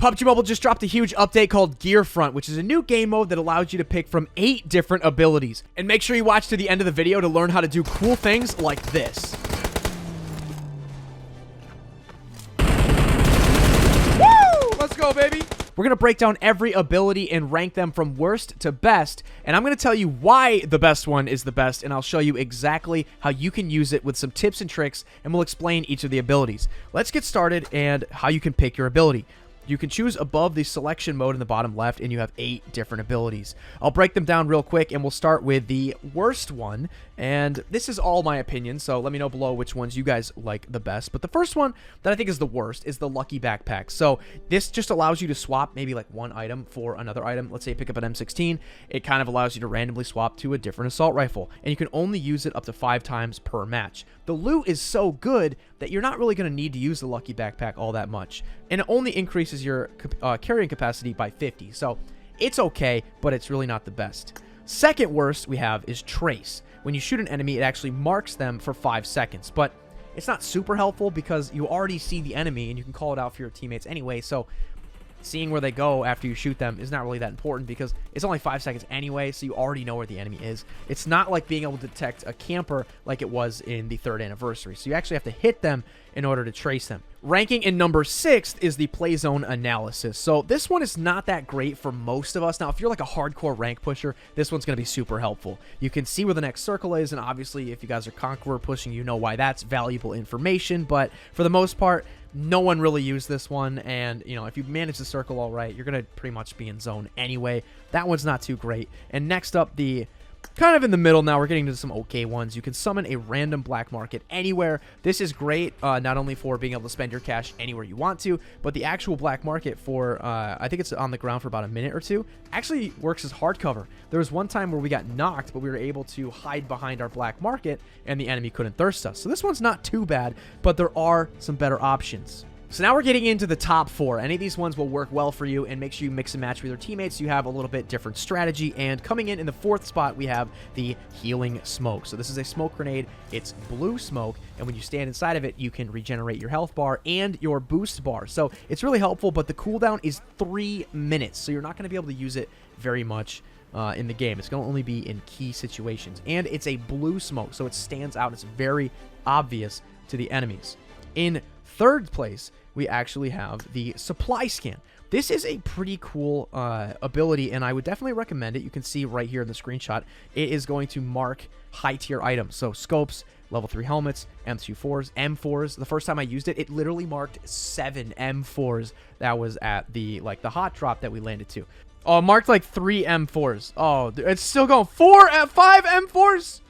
PUBG Mobile just dropped a huge update called Gear Front, which is a new game mode that allows you to pick from 8 different abilities. And make sure you watch to the end of the video to learn how to do cool things like this. Woo! Let's go, baby! We're going to break down every ability and rank them from worst to best, and I'm going to tell you why the best one is the best, and I'll show you exactly how you can use it with some tips and tricks, and we'll explain each of the abilities. Let's get started and how you can pick your ability. You can choose above the selection mode in the bottom left, and you have 8 different abilities. I'll break them down real quick, and we'll start with the worst one. And this is all my opinion, so let me know below which ones you guys like the best. But the first one that I think is the worst is the Lucky Backpack. So this just allows you to swap maybe like one item for another item. Let's say you pick up an M16. It kind of allows you to randomly swap to a different assault rifle. And you can only use it up to 5 times per match. The loot is so good that you're not really going to need to use the Lucky Backpack all that much. And it only increases your carrying capacity by 50. So it's okay, but it's really not the best. Second worst we have is Trace. When you shoot an enemy, it actually marks them for 5 seconds. But it's not super helpful because you already see the enemy and you can call it out for your teammates anyway. So seeing where they go after you shoot them is not really that important because it's only 5 seconds anyway, so you already know where the enemy is. It's not like being able to detect a camper like it was in the 3rd anniversary. So you actually have to hit them in order to trace them. Ranking in number 6 is the play zone analysis. So this one is not that great for most of us. Now, if you're like a hardcore rank pusher, this one's going to be super helpful. You can see where the next circle is, and obviously if you guys are Conqueror pushing, you know why that's valuable information. But for the most part, no one really used this one, and you know, if you manage the circle all right, you're gonna pretty much be in zone anyway. That one's not too great. And next up, the kind of in the middle now, we're getting to some okay ones. You can summon a random black market anywhere. This is great, not only for being able to spend your cash anywhere you want to, but the actual black market for, I think it's on the ground for about a minute or two, actually works as hardcover. There was one time where we got knocked, but we were able to hide behind our black market, and the enemy couldn't thirst us. So this one's not too bad, but there are some better options. So now we're getting into the top 4. Any of these ones will work well for you, and make sure you mix and match with your teammates so you have a little bit different strategy. And coming in the 4th spot, we have the Healing Smoke. So this is a smoke grenade. It's blue smoke, and when you stand inside of it, you can regenerate your health bar and your boost bar. So it's really helpful, but the cooldown is 3 minutes, so you're not going to be able to use it very much in the game. It's going to only be in key situations. And it's a blue smoke, so it stands out. It's very obvious to the enemies. In 3rd place, we actually have the Supply Scan. This is a pretty cool ability, and I would definitely recommend it. You can see right here in the screenshot, it is going to mark high-tier items. So scopes, level 3 helmets, M24s, M4s. The first time I used it, it literally marked 7 M4s that was at the hot drop that we landed to. Oh, it marked like 3 M4s. Oh, it's still going. 5 M4s,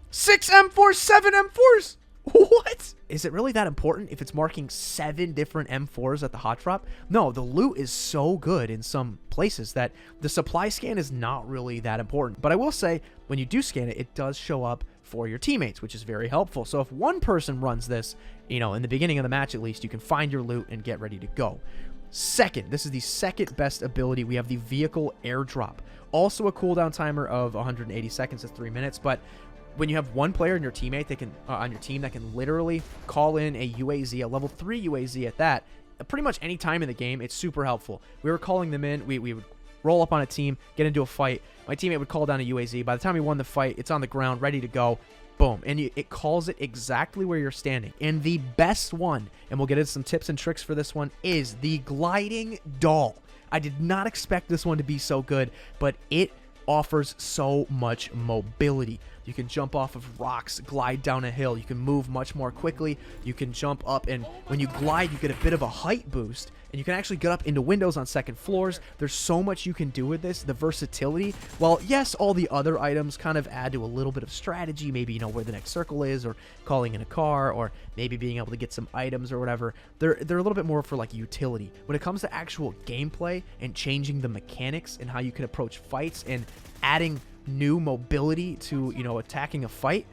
6 M4s, 7 M4s. What? Is it really that important if it's marking 7 different M4s at the hot drop? No, the loot is so good in some places that the supply scan is not really that important. But I will say, when you do scan it, it does show up for your teammates, which is very helpful. So if one person runs this, you know, in the beginning of the match at least, you can find your loot and get ready to go. Second, this is the 2nd best ability. We have the Vehicle Airdrop. Also a cooldown timer of 180 seconds to 3 minutes, but when you have one player in your teammate that can on your team that can literally call in a UAZ, a level 3 UAZ at that, pretty much any time in the game, it's super helpful. We were calling them in. We would roll up on a team, get into a fight. My teammate would call down a UAZ. By the time we won the fight, it's on the ground, ready to go. Boom. And it calls it exactly where you're standing. And the best one, and we'll get into some tips and tricks for this one, is the Gliding Doll. I did not expect this one to be so good, but it offers so much mobility. You can jump off of rocks, glide down a hill. You can move much more quickly. You can jump up, and when you glide, you get a bit of a height boost, and you can actually get up into windows on 2nd floors. There's so much you can do with this. The versatility, while yes, all the other items kind of add to a little bit of strategy, maybe you know where the next circle is, or calling in a car, or maybe being able to get some items or whatever. They're a little bit more for like utility. When it comes to actual gameplay and changing the mechanics and how you can approach fights and adding new mobility to, you know, attacking a fight,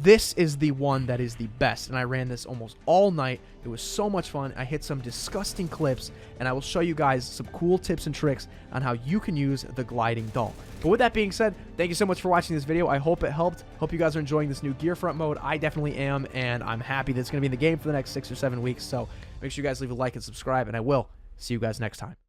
this is the one that is the best. And I ran this almost all night. It was so much fun. I hit some disgusting clips, and I will show you guys some cool tips and tricks on how you can use the Gliding Doll. But with that being said, thank you so much for watching this video. I hope it helped. Hope you guys are enjoying this new Gear Front mode. I definitely am, and I'm happy that it's going to be in the game for the next 6 or 7 weeks. So make sure you guys leave a like and subscribe, and I will See you guys next time.